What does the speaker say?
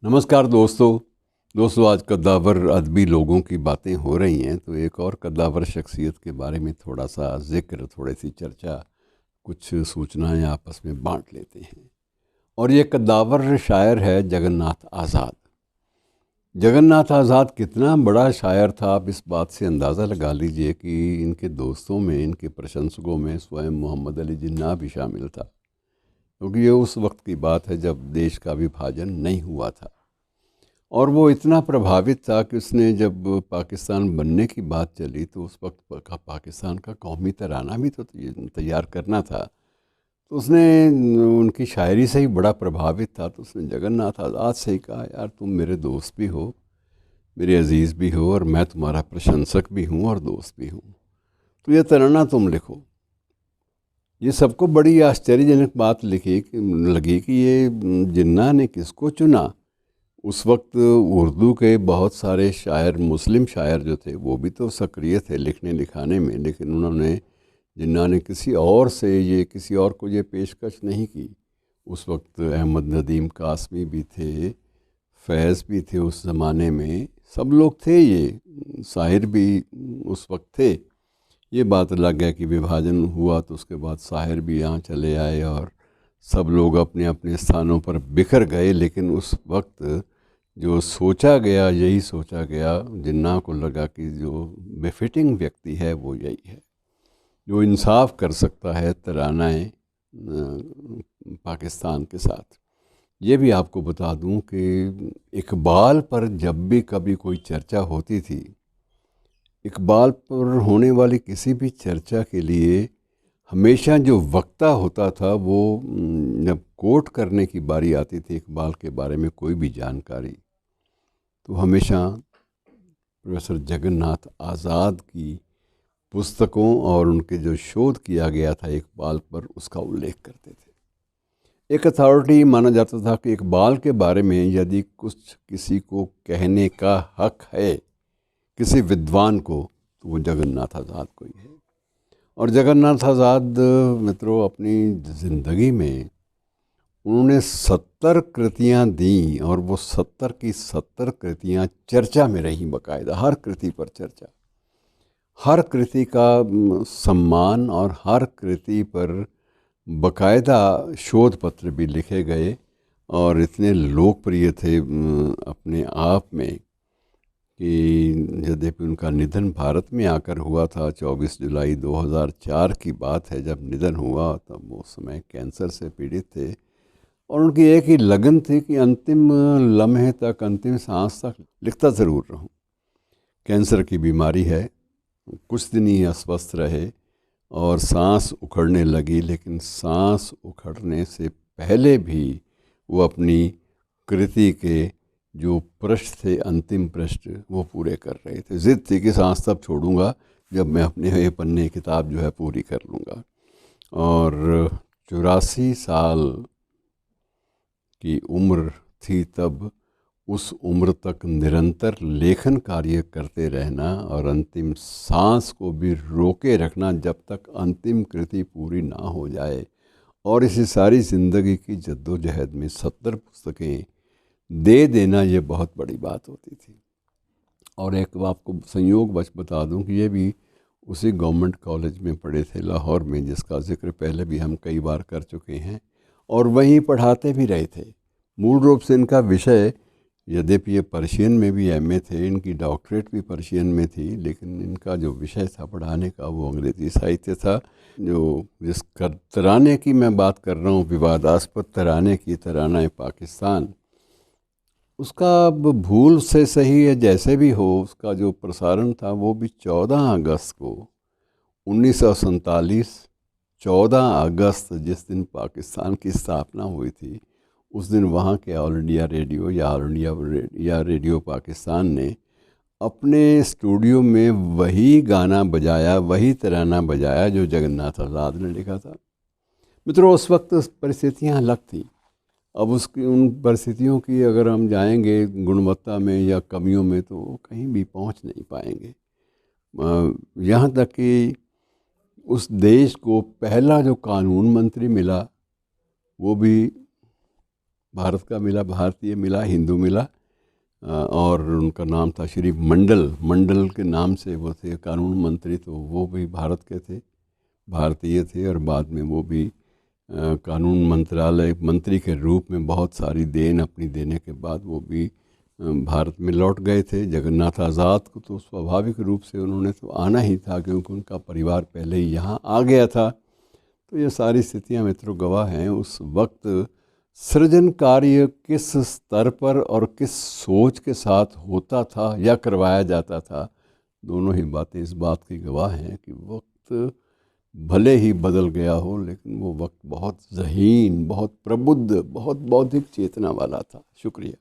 नमस्कार दोस्तों आज कद्दावर अदबी लोगों की बातें हो रही हैं, तो एक और कद्दावर शख्सियत के बारे में थोड़ा सा जिक्र, थोड़ी सी चर्चा, कुछ सूचनाएं आपस में बांट लेते हैं। और ये कद्दावर शायर है जगन्नाथ आज़ाद। जगन्नाथ आज़ाद कितना बड़ा शायर था, आप इस बात से अंदाज़ा लगा लीजिए कि इनके दोस्तों में, इनके प्रशंसकों में स्वयं मोहम्मद अली जिन्ना भी शामिल था, क्योंकि ये उस वक्त की बात है जब देश का विभाजन नहीं हुआ था। और वो इतना प्रभावित था कि उसने, जब पाकिस्तान बनने की बात चली, तो उस वक्त का पाकिस्तान का कौमी तराना भी तो तैयार करना था। तो उसने उनकी शायरी से ही बड़ा प्रभावित था। तो उसने जगन्नाथ आज़ाद से ही कहा, यार तुम मेरे दोस्त भी हो, मेरे अजीज़ भी हो, और मैं तुम्हारा प्रशंसक भी हूँ और दोस्त भी हूँ, तो ये तराना तुम लिखो। ये सबको बड़ी आश्चर्यजनक बात लगी कि ये जिन्ना ने किसको चुना। उस वक्त उर्दू के बहुत सारे शायर, मुस्लिम शायर जो थे, वो भी तो सक्रिय थे लिखने लिखाने में, लेकिन उन्होंने, जिन्ना ने किसी और को ये पेशकश नहीं की। उस वक्त अहमद नदीम कासमी भी थे, फैज़ भी थे, उस ज़माने में सब लोग थे, ये शायर भी उस वक्त थे। ये बात अलग है कि विभाजन हुआ तो उसके बाद शायर भी यहाँ चले आए और सब लोग अपने अपने स्थानों पर बिखर गए। लेकिन उस वक्त जो सोचा गया, यही सोचा गया, जिन्ना को लगा कि जो बेफिटिंग व्यक्ति है वो यही है, जो इंसाफ कर सकता है तरानाए पाकिस्तान के साथ। ये भी आपको बता दूं कि इकबाल पर जब भी कभी कोई चर्चा होती थी, इकबाल पर होने वाली किसी भी चर्चा के लिए हमेशा जो वक्ता होता था, वो जब कोट करने की बारी आती थी इकबाल के बारे में कोई भी जानकारी, तो हमेशा प्रोफेसर जगन्नाथ आज़ाद की पुस्तकों और उनके जो शोध किया गया था इकबाल पर, उसका उल्लेख करते थे। एक अथॉरिटी माना जाता था कि इकबाल के बारे में यदि कुछ किसी को कहने का हक है, किसी विद्वान को, तो वो जगन्नाथ आज़ाद को ही है। और जगन्नाथ आज़ाद मित्रों, अपनी ज़िंदगी में उन्होंने 70 कृतियाँ दी, और वो 70 की 70 कृतियाँ चर्चा में रहीं बाकायदा। हर कृति पर चर्चा, हर कृति का सम्मान, और हर कृति पर बाकायदा शोध पत्र भी लिखे गए, और इतने लोकप्रिय थे अपने आप में कि यद्यपि उनका निधन भारत में आकर हुआ था। 24 जुलाई 2004 की बात है जब निधन हुआ, तब वो समय कैंसर से पीड़ित थे, और उनकी एक ही लगन थी कि अंतिम लम्हे तक, अंतिम सांस तक लिखता ज़रूर रहूं। कैंसर की बीमारी है, कुछ दिन ही अस्वस्थ रहे और सांस उखड़ने लगी, लेकिन सांस उखड़ने से पहले भी वो अपनी कृति के जो पृष्ठ थे, अंतिम पृष्ठ, वो पूरे कर रहे थे। ज़िद थी कि सांस तब छोड़ूंगा जब मैं अपने ये पन्ने किताब जो है पूरी कर लूँगा। और 84 साल की उम्र थी तब। उस उम्र तक निरंतर लेखन कार्य करते रहना और अंतिम सांस को भी रोके रखना जब तक अंतिम कृति पूरी ना हो जाए, और इसी सारी ज़िंदगी की जद्दोजहद में 70 पुस्तकें दे देना, ये बहुत बड़ी बात होती थी। और एक आपको संयोगवश बता दूं कि ये भी उसी गवर्नमेंट कॉलेज में पढ़े थे लाहौर में, जिसका जिक्र पहले भी हम कई बार कर चुके हैं, और वहीं पढ़ाते भी रहे थे। मूल रूप से इनका विषय, यद्यपि ये पर्शियन में भी एमए थे, इनकी डॉक्टरेट भी पर्शियन में थी, लेकिन इनका जो विषय था पढ़ाने का, वो अंग्रेज़ी साहित्य था। जिस तराने की मैं बात कर रहा हूँ, विवादास्पद तराने की, तराना पाकिस्तान, उसका अब भूल से सही है जैसे भी हो, उसका जो प्रसारण था वो भी 14 अगस्त को 1947, 14 अगस्त, जिस दिन पाकिस्तान की स्थापना हुई थी, उस दिन वहाँ के ऑल इंडिया रेडियो या रेडियो पाकिस्तान ने अपने स्टूडियो में वही गाना बजाया, वही तराना बजाया जो जगन्नाथ आज़ाद ने लिखा था। मित्रों, उस वक्त परिस्थितियाँ अलग थी। अब उसकी, उन परिस्थितियों की अगर हम जाएंगे गुणवत्ता में या कमियों में, तो कहीं भी पहुंच नहीं पाएंगे। यहाँ तक कि उस देश को पहला जो कानून मंत्री मिला, वो भी भारत का मिला, भारतीय मिला, हिंदू मिला। और उनका नाम था श्री मंडल। मंडल के नाम से वो थे कानून मंत्री, तो वो भी भारत के थे, भारतीय थे। और बाद में वो भी कानून मंत्रालय मंत्री के रूप में बहुत सारी देन अपनी देने के बाद वो भी भारत में लौट गए थे। जगन्नाथ आज़ाद को तो स्वाभाविक रूप से उन्होंने तो आना ही था, क्योंकि उनका परिवार पहले ही यहाँ आ गया था। तो ये सारी स्थितियाँ मित्रों गवाह हैं उस वक्त सृजन कार्य किस स्तर पर और किस सोच के साथ होता था या करवाया जाता था। दोनों ही बातें इस बात की गवाह हैं कि वक्त भले ही बदल गया हो, लेकिन वो वक्त बहुत ज़हीन, बहुत प्रबुद्ध, बहुत बौद्धिक चेतना वाला था। शुक्रिया।